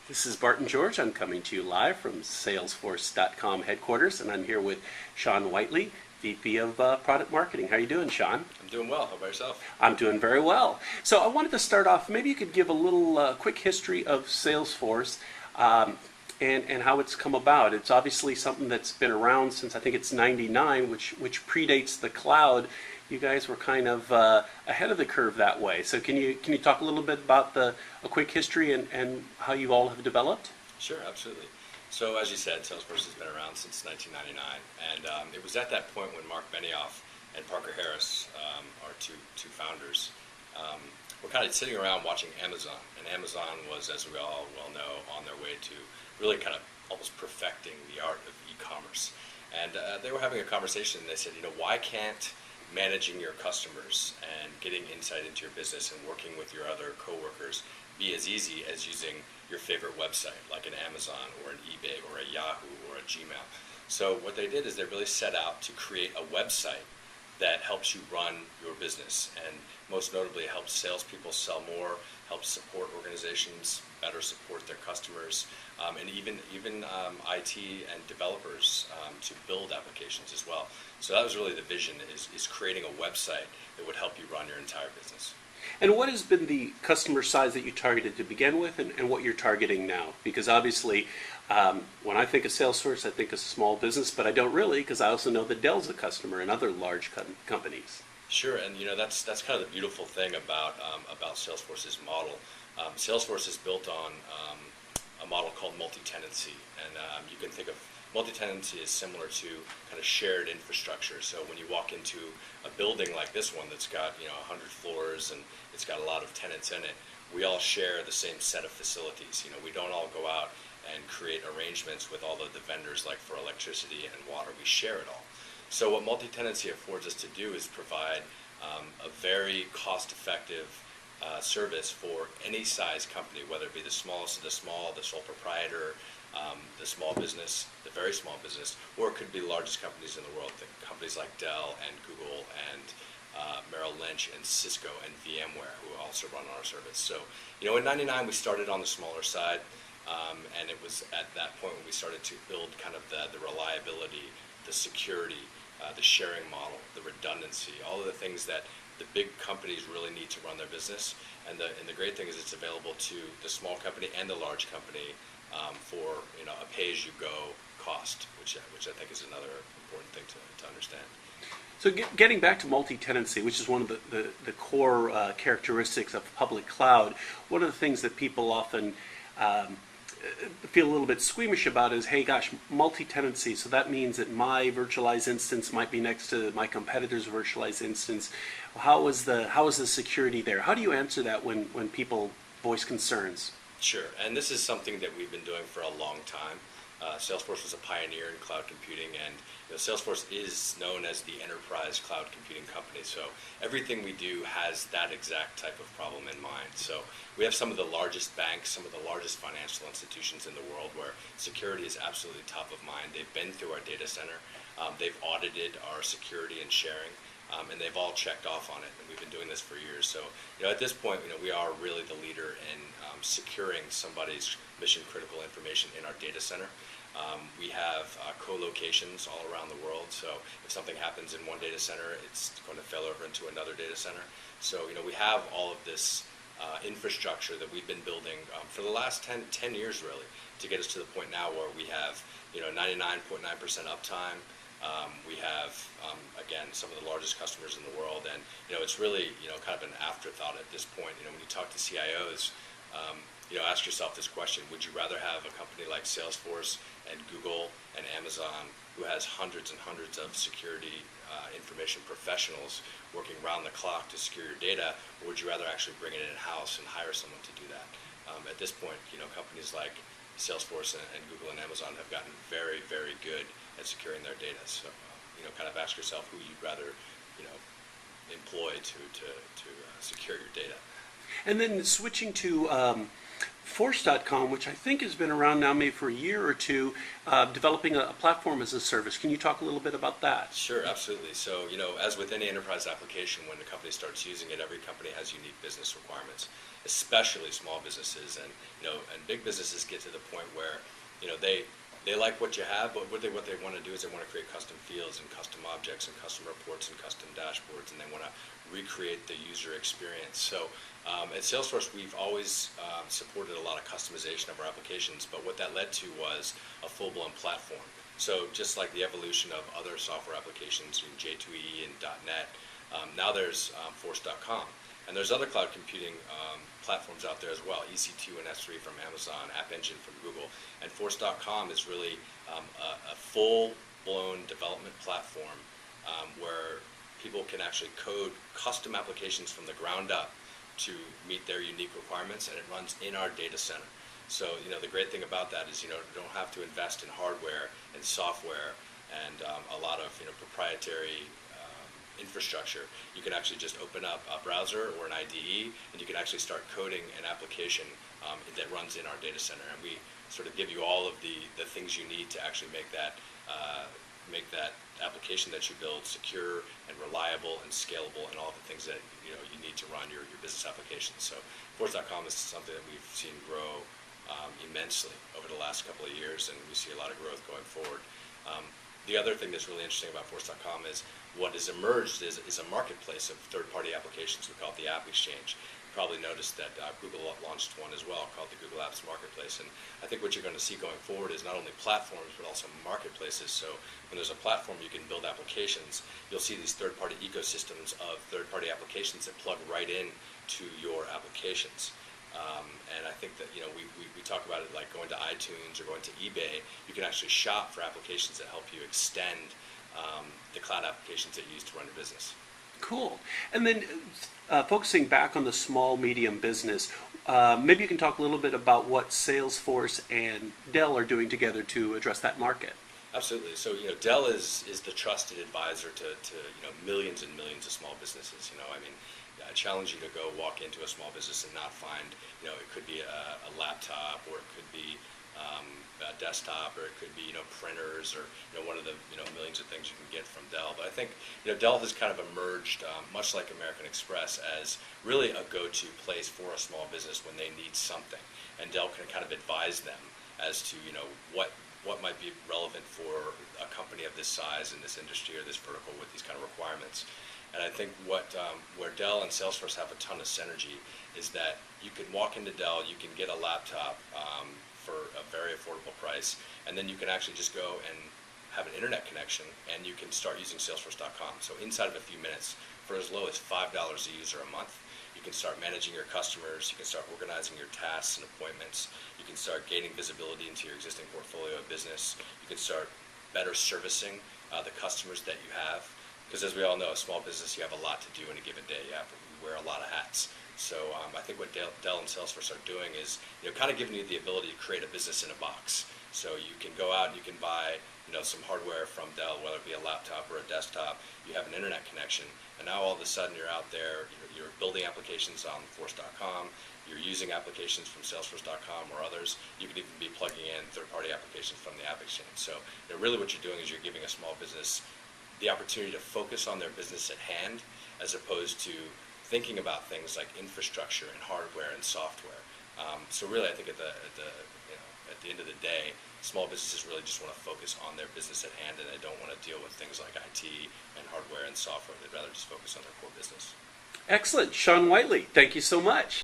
This is Barton George. I'm coming to you live from Salesforce.com headquarters, and I'm here with Sean Whiteley, VP of Product Marketing. How are you doing, Sean? I'm doing well. How about yourself? I'm doing very well. So I wanted to start off, maybe you could give a little quick history of Salesforce and how it's come about. It's obviously something that's been around since I think it's 99, which predates the cloud. You guys were kind of ahead of the curve that way. So can you talk a little bit about a quick history and how you all have developed? Sure, absolutely. So as you said, Salesforce has been around since 1999, and it was at that point when Mark Benioff and Parker Harris, our two founders, were kind of sitting around watching Amazon, and Amazon was, as we all well know, on their way to really kind of almost perfecting the art of e-commerce. And they were having a conversation, and they said, why can't managing your customers and getting insight into your business and working with your other coworkers be as easy as using your favorite website, like an Amazon or an eBay or a Yahoo or a Gmail? So what they did is they really set out to create a website that helps you run your business, and most notably helps salespeople sell more, helps support organizations better support their customers, and even IT and developers to build applications as well. So that was really the vision, is creating a website that would help you run your entire business. And what has been the customer size that you targeted to begin with, and what you're targeting now? Because obviously, when I think of Salesforce, I think of small business, but I don't really, because I also know that Dell's a customer and other large companies. Sure, and that's kind of the beautiful thing about Salesforce's model. Salesforce is built on a model called multi-tenancy, and you can think of multi-tenancy as similar to kind of shared infrastructure. So when you walk into a building like this one that's got 100 floors and it's got a lot of tenants in it, we all share the same set of facilities. We don't all go out and create arrangements with all the vendors, like for electricity and water. We share it all. So what multi-tenancy affords us to do is provide a very cost-effective service for any size company, whether it be the smallest of the small, the sole proprietor, the small business, the very small business, or it could be the largest companies in the world, companies like Dell and Google and Merrill Lynch and Cisco and VMware, who also run our service. So, in '99 we started on the smaller side, and it was at that point when we started to build kind of the reliability, the security, the sharing model, the redundancy, all of the things that the big companies really need to run their business. And the great thing is it's available to the small company and the large company for a pay-as-you-go cost, which I think is another important thing to understand. So getting back to multi-tenancy, which is one of the core characteristics of public cloud, one of the things that people often feel a little bit squeamish about is, hey gosh, multi-tenancy, so that means that my virtualized instance might be next to my competitor's virtualized instance. How is the security there? How do you answer that when people voice concerns? Sure, and this is something that we've been doing for a long time. Salesforce was a pioneer in cloud computing, and Salesforce is known as the enterprise cloud computing company. So everything we do has that exact type of problem in mind. So we have some of the largest banks, some of the largest financial institutions in the world where security is absolutely top of mind. They've been through our data center. They've audited our security and sharing. And they've all checked off on it, and we've been doing this for years. So, at this point, we are really the leader in securing somebody's mission-critical information in our data center. We have co-locations all around the world, so if something happens in one data center, it's going to fail over into another data center. So, we have all of this infrastructure that we've been building for the last 10 years, really, to get us to the point now where we have 99.9% uptime. We have, again, some of the largest customers in the world, and it's really kind of an afterthought at this point. When you talk to CIOs, ask yourself this question: would you rather have a company like Salesforce and Google and Amazon, who has hundreds and hundreds of security information professionals working around the clock to secure your data, or would you rather actually bring it in-house and hire someone to do that? At this point, companies like Salesforce and Google and Amazon have gotten very, very good at securing their data. So, kind of ask yourself who you'd rather, employ to secure your data. And then switching to Force.com, which I think has been around now maybe for a year or two, developing a platform as a service. Can you talk a little bit about that? Sure, absolutely. So, as with any enterprise application, when the company starts using it, every company has unique business requirements, especially small businesses. And, and big businesses get to the point where, they like what you have, but what they want to do is they want to create custom fields and custom objects and custom reports and custom dashboards, and they want to recreate the user experience. So at Salesforce, we've always supported a lot of customization of our applications, but what that led to was a full-blown platform. So just like the evolution of other software applications in J2EE and .NET, now there's Force.com. And there's other cloud computing platforms out there as well, EC2 and S3 from Amazon, App Engine from Google. And Force.com is really a full-blown development platform where people can actually code custom applications from the ground up to meet their unique requirements, and it runs in our data center. So, the great thing about that is, you don't have to invest in hardware and software and a lot of, proprietary infrastructure. You can actually just open up a browser or an IDE, and you can actually start coding an application that runs in our data center. And we sort of give you all of the things you need to actually make that application that you build secure and reliable and scalable, and all the things that you need to run your business applications. So Force.com is something that we've seen grow immensely over the last couple of years, and we see a lot of growth going forward. The other thing that's really interesting about Force.com is what has emerged is a marketplace of third-party applications. We call it the App Exchange. You probably noticed that Google launched one as well called the Google Apps Marketplace. And I think what you're going to see going forward is not only platforms but also marketplaces. So when there's a platform you can build applications, you'll see these third-party ecosystems of third-party applications that plug right in to your applications. And I think that we talk about it like going to iTunes or going to eBay. You can actually shop for applications that help you extend the cloud applications that you use to run your business. Cool. And then focusing back on the small, medium business, maybe you can talk a little bit about what Salesforce and Dell are doing together to address that market. Absolutely. So Dell is the trusted advisor to millions and millions of small businesses. I challenge you to go walk into a small business and not find it could be a laptop, or it could be a desktop, or it could be printers, or one of the millions of things you can get from Dell. But I think Dell has kind of emerged much like American Express as really a go-to place for a small business when they need something, and Dell can kind of advise them as to what might be relevant for a company of this size in this industry or this vertical with these kind of requirements. And I think where Dell and Salesforce have a ton of synergy is that you can walk into Dell, you can get a laptop for a very affordable price, and then you can actually just go and have an internet connection, and you can start using Salesforce.com. So inside of a few minutes, for as low as $5 a user a month, you can start managing your customers, you can start organizing your tasks and appointments, you can start gaining visibility into your existing portfolio of business, you can start better servicing the customers that you have. Because as we all know, a small business, you have a lot to do in a given day. You wear a lot of hats. So I think what Dell and Salesforce are doing is kind of giving you the ability to create a business in a box. So you can go out and you can buy some hardware from Dell, whether it be a laptop or a desktop. You have an internet connection, and now all of a sudden you're out there, you're building applications on Force.com, you're using applications from Salesforce.com or others. You could even be plugging in third-party applications from the App Exchange. So really what you're doing is you're giving a small business the opportunity to focus on their business at hand, as opposed to thinking about things like infrastructure and hardware and software. So really, I think at the end of the day, small businesses really just want to focus on their business at hand, and they don't want to deal with things like IT and hardware and software. They'd rather just focus on their core business. Excellent. Sean Whiteley, thank you so much.